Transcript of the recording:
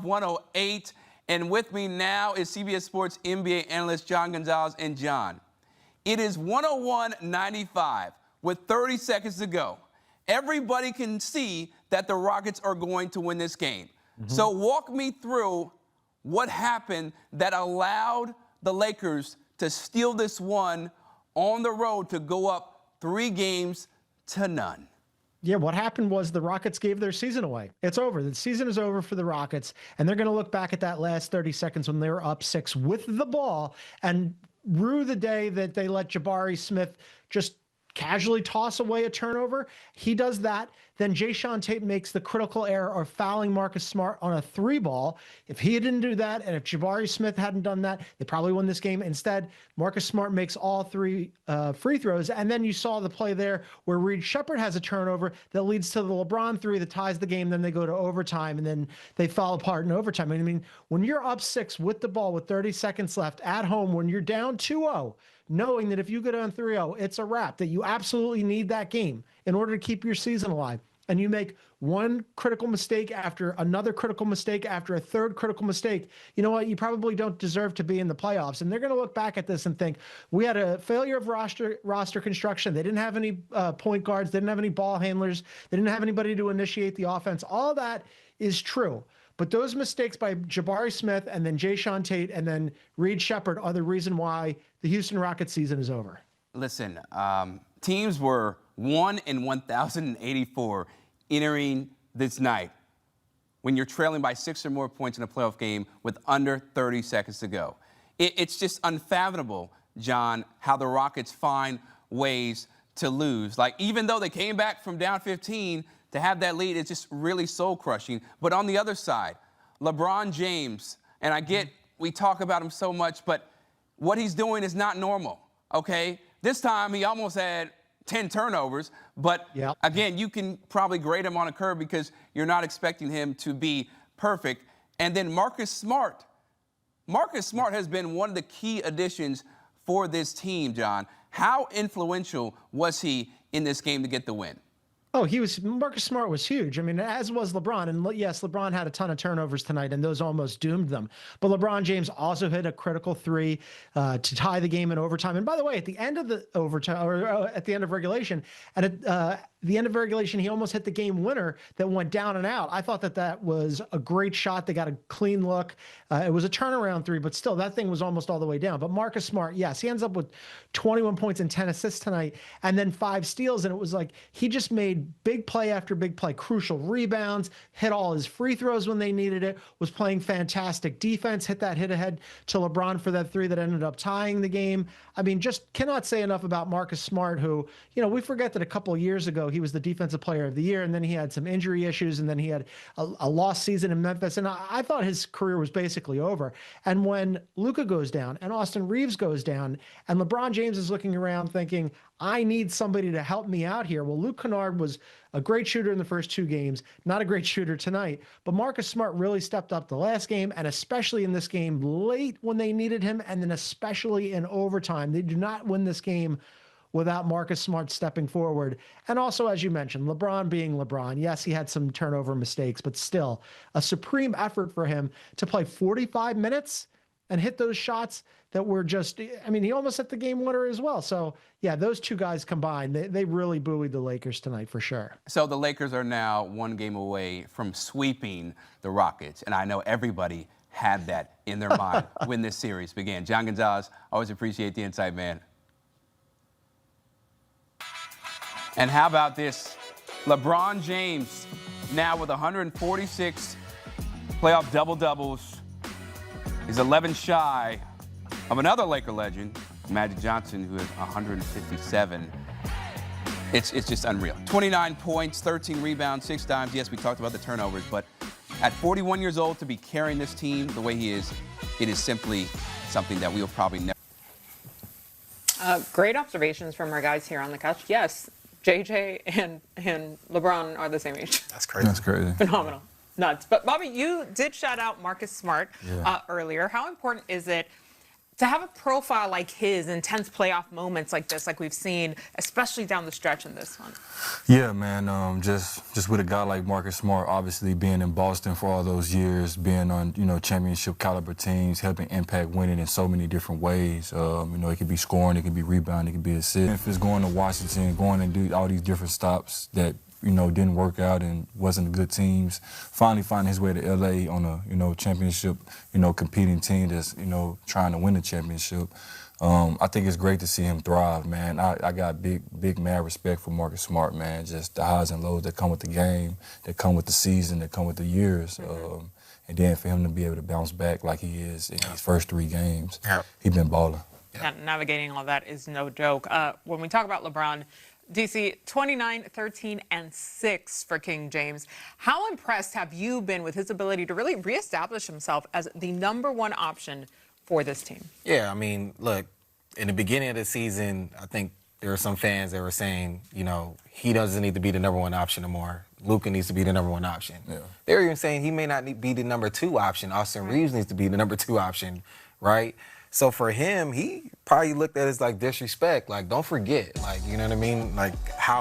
108. And with me now is CBS Sports NBA analyst John Gonzalez. And John, it is 101-95 with 30 seconds to go. Everybody can see that the Rockets are going to win this game. So walk me through what happened that allowed the Lakers to steal this one on the road to go up 3-0. Yeah, what happened was the Rockets gave their season away. It's over. The season is over for the Rockets, and they're going to look back at that last 30 seconds when they were up 6 with the ball and rue the day that they let Jabari Smith just casually toss away a turnover. He does that. Then Jae'Sean Tate makes the critical error of fouling Marcus Smart on a 3-ball. If he didn't do that, and if Jabari Smith hadn't done that, they probably won this game. Instead, Marcus Smart makes all 3 free throws. And then you saw the play there where Reed Sheppard has a turnover that leads to the LeBron 3 that ties the game. Then they go to overtime, and then they fall apart in overtime. I mean, when you're up 6 with the ball with 30 seconds left at home, when you're down 2-0, knowing that if you go down 3-0, it's a wrap, that you absolutely need that game in order to keep your season alive. And you make one critical mistake after another critical mistake after a third critical mistake, you know what? You probably don't deserve to be in the playoffs. And they're going to look back at this and think, we had a failure of roster construction. They didn't have any point guards. They didn't have any ball handlers. They didn't have anybody to initiate the offense. All that is true. But those mistakes by Jabari Smith and then Jae'Sean Tate and then Reed Sheppard are the reason why the Houston Rockets season is over. Listen, teams were 1 in 1,084 entering this night when you're trailing by 6 or more points in a playoff game with under 30 seconds to go. It's just unfathomable, John, how the Rockets find ways to lose. Like, even though they came back from down 15, to have that lead is just really soul-crushing. But on the other side, LeBron James, and I get we talk about him so much, but what he's doing is not normal, okay? This time he almost had 10 turnovers, but again, you can probably grade him on a curve because you're not expecting him to be perfect. And then Marcus Smart. Marcus Smart has been one of the key additions for this team, John. How influential was he in this game to get the win? Oh, Marcus Smart was huge. I mean, as was LeBron. And yes, LeBron had a ton of turnovers tonight, and those almost doomed them. But LeBron James also hit a critical 3 to tie the game in overtime. And by the way, at the end of the overtime, or at the end of regulation, and at the end of regulation, he almost hit the game winner that went down and out. I thought that was a great shot. They got a clean look. It was a turnaround 3, but still, that thing was almost all the way down. But Marcus Smart, yes, he ends up with 21 points and 10 assists tonight, and then 5 steals. And it was like he just made big play after big play, crucial rebounds, hit all his free throws when they needed it, was playing fantastic defense, hit that hit ahead to LeBron for that 3 that ended up tying the game. I mean, just cannot say enough about Marcus Smart, who, you know, we forget that a couple of years ago, he was the defensive player of the year, and then he had some injury issues, and then he had a lost season in Memphis, and I thought his career was basically over. And when Luka goes down and Austin Reeves goes down and LeBron James is looking around thinking, I need somebody to help me out here. Well, Luke Kennard was a great shooter in the first 2 games, not a great shooter tonight, but Marcus Smart really stepped up the last game, and especially in this game late when they needed him, and then especially in overtime. They do not win this game without Marcus Smart stepping forward. And also, as you mentioned, LeBron being LeBron. Yes, he had some turnover mistakes, but still a supreme effort for him to play 45 minutes and hit those shots that were just, I mean, he almost hit the game winner as well. So, yeah, those 2 guys combined, they really buoyed the Lakers tonight for sure. So the Lakers are now 1 game away from sweeping the Rockets, and I know everybody had that in their mind when this series began. John Gonzalez, always appreciate the insight, man. And how about this? LeBron James now with 146 playoff double-doubles. He's 11 shy of another Laker legend, Magic Johnson, who has 157. It's just unreal. 29 points, 13 rebounds, 6 dimes. Yes, we talked about the turnovers, but at 41 years old to be carrying this team the way he is, it is simply something that we'll probably never. Great observations from our guys here on the couch. Yes, JJ and LeBron are the same age. That's crazy. That's crazy. Phenomenal. Nuts. But Bobby, you did shout out Marcus Smart earlier. How important is it To have a profile like his, intense playoff moments like this, like we've seen, especially down the stretch in this one. Yeah, man. Just with a guy like Marcus Smart, obviously being in Boston for all those years, being on championship caliber teams, helping impact winning in so many different ways. It could be scoring, it could be rebounding, it could be assist. If it's going to Washington, going and do all these different stops that didn't work out and wasn't good teams, finally finding his way to LA on a championship, competing team that's trying to win the championship. I think it's great to see him thrive, man. I got big mad respect for Marcus Smart, man. Just the highs and lows that come with the game, that come with the season, that come with the years. And then for him to be able to bounce back like he is in his first 3 games, he's been balling. Yeah, navigating all that is no joke. When we talk about LeBron, DC, 29, 13, and 6 for King James. How impressed have you been with his ability to really reestablish himself as the #1 option for this team? Yeah, I mean, look, in the beginning of the season, I think there were some fans that were saying, he doesn't need to be the #1 option anymore. Luka needs to be the #1 option. Yeah. They were even saying he may not be the #2 option. Austin Reeves needs to be the #2 option, right? So for him, he probably looked at it as like disrespect. Like, don't forget, like, you know what I mean? Like how